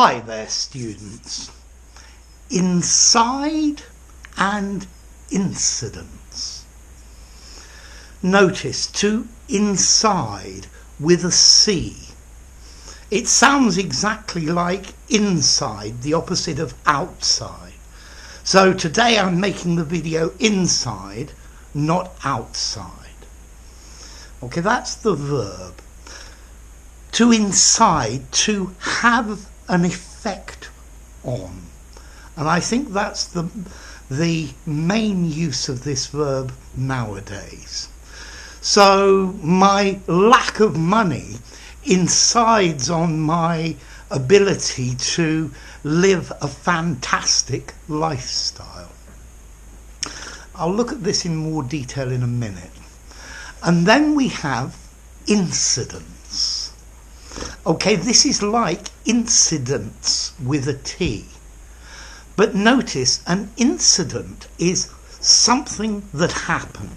Hi there, students. Incide and incidence. Notice to incide with a C. It sounds exactly like inside, the opposite of outside. So today I'm making the video inside, not outside. Okay, that's the verb. To incide, to have an effect on. And I think that's the main use of this verb nowadays. So my lack of money incides on my ability to live a fantastic lifestyle. I'll look at this in more detail in a minute. And then we have incidence. Okay, this is like incidents with a T. But notice an incident is something that happened.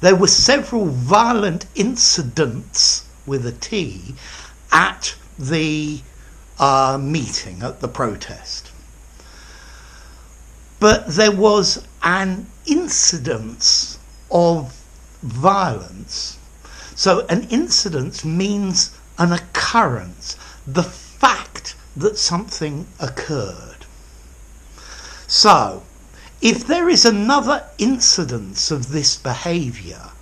There were several violent incidents with a T at the meeting, at the protest. But there was an incidence of violence. So an incidence means an occurrence, the fact that something occurred. So, if there is another incidence of this behaviour,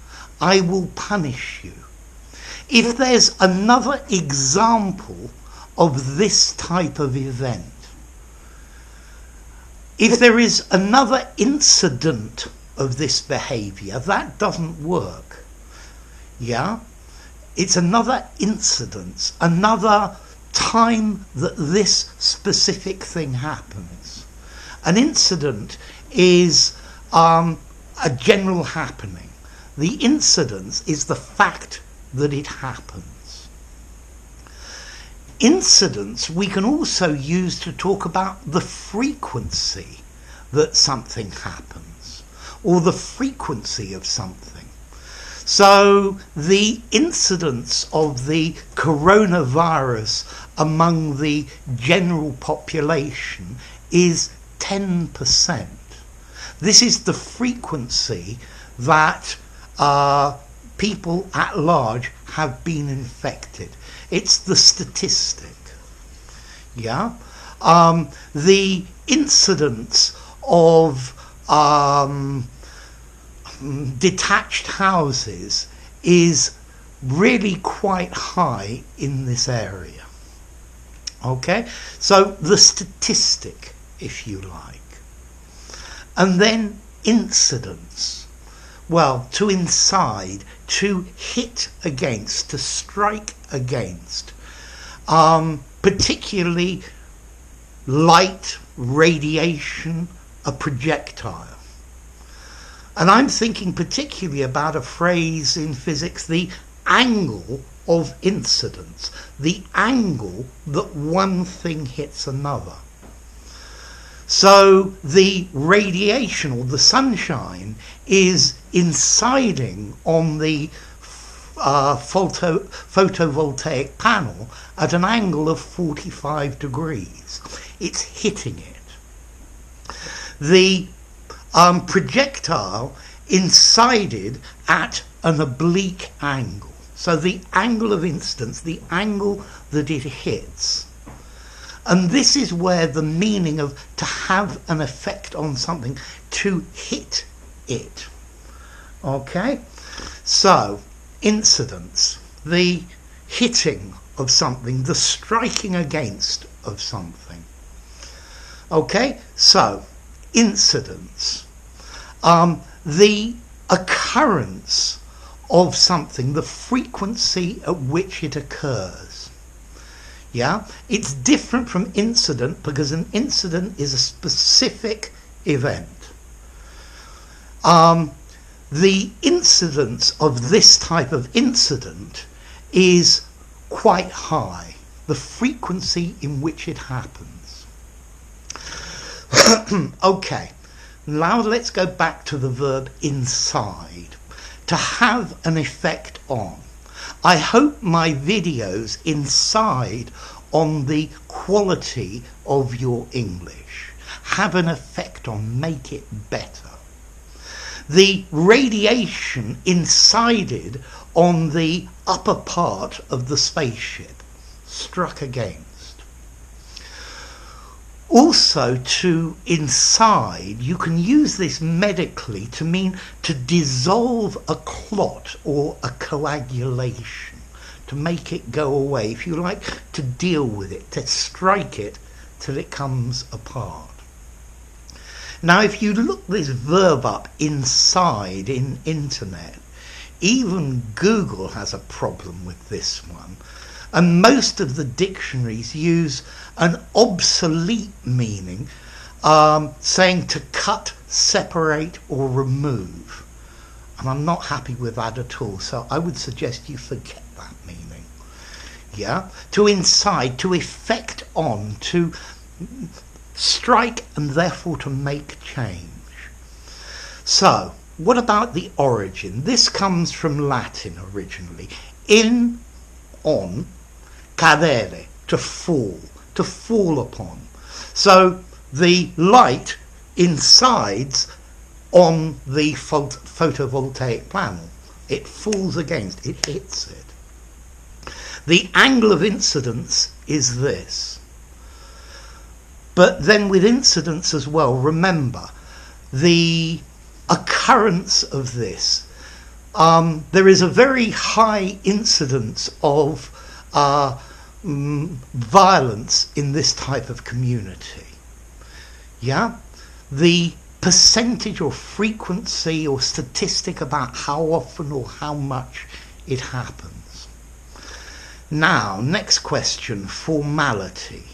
I will punish you. If there's another example of this type of event, if there is another incident of this behaviour, that doesn't work. Yeah? It's another incidence, another time that this specific thing happens. An incident is a general happening. The incidence is the fact that it happens. Incidence we can also use to talk about the frequency that something happens, or the frequency of something. So the incidence of the coronavirus among the general population is 10%. This is the frequency that people at large have been infected. It's the statistic. Yeah? The incidence of detached houses is really quite high in this area. Okay, so the statistic, if you like. And then incidence. Well, to incide, to hit against, to strike against, particularly light, radiation, a projectile. And I'm thinking particularly about a phrase in physics, the angle of incidence, the angle that one thing hits another. So the radiation or the sunshine is inciding on the photovoltaic panel at an angle of 45 degrees. It's hitting it. The projectile incided at an oblique angle. So the angle of incidence, the angle that it hits. And this is where the meaning of to have an effect on something, to hit it. Okay? So, incidence, the hitting of something, the striking against of something. Okay? So, incidence. The occurrence of something, the frequency at which it occurs. Yeah, it's different from incident because an incident is a specific event. The incidence of this type of incident is quite high, the frequency in which it happens. Okay. Now let's go back to the verb incide, to have an effect on. I hope my videos incide on the quality of your English, have an effect on, make it better. The radiation incided on the upper part of the spaceship, struck against. Also, to incide, you can use this medically to mean to dissolve a clot or a coagulation, to make it go away, if you like, to deal with it, to strike it till it comes apart. Now, if you look this verb up inside in internet, even Google has a problem with this one. And most of the dictionaries use an obsolete meaning, saying to cut, separate or remove. And I'm not happy with that at all, so I would suggest you forget that meaning. Yeah? To incide, to effect on, to strike and therefore to make change. So, what about the origin? This comes from Latin originally. In, on, cadere, to fall upon. So the light incides on the photovoltaic panel. It falls against, it hits it. The angle of incidence is this. But then with incidence as well, remember the occurrence of this. There is a very high incidence of violence in this type of community. Yeah? The percentage or frequency or statistic about how often or how much it happens. Now, next question, formality.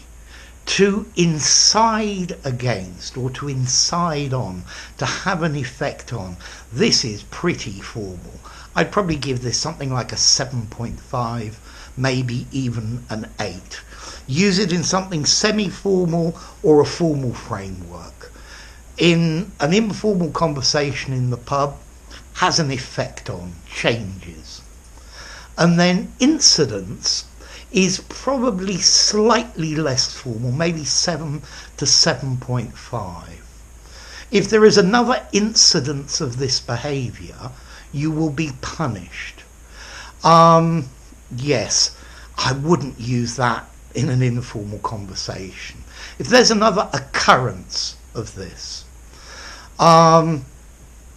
To incide against or to incide on, to have an effect on, this is pretty formal. I'd probably give this something like a 7.5, maybe even an 8. Use it in something semi-formal or a formal framework. In an informal conversation in the pub, has an effect on, changes. And then incidence is probably slightly less formal, maybe 7 to 7.5. If there is another incidence of this behaviour, you will be punished. Yes, I wouldn't use that in an informal conversation. If there's another occurrence of this,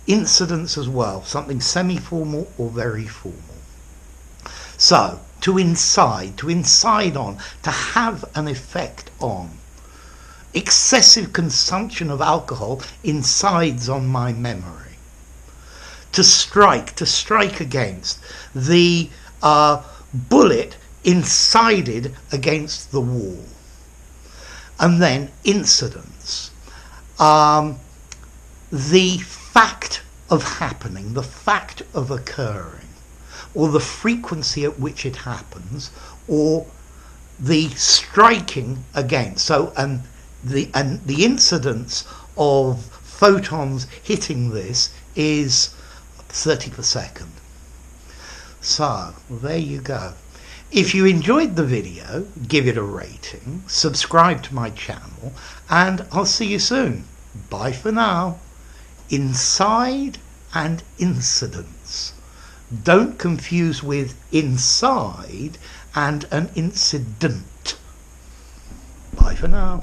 incidence as well, something semi-formal or very formal. So, to incide on, to have an effect on. Excessive consumption of alcohol incides on my memory. To strike against. The bullet incided against the wall. And then incidence. The fact of happening, the fact of occurring, or the frequency at which it happens, or the striking against. So, and the incidence of photons hitting this is 30 per second. So, there you go. If you enjoyed the video, give it a rating, subscribe to my channel, and I'll see you soon. Bye for now. Incide and incidence. Don't confuse with inside and an incident. Bye for now.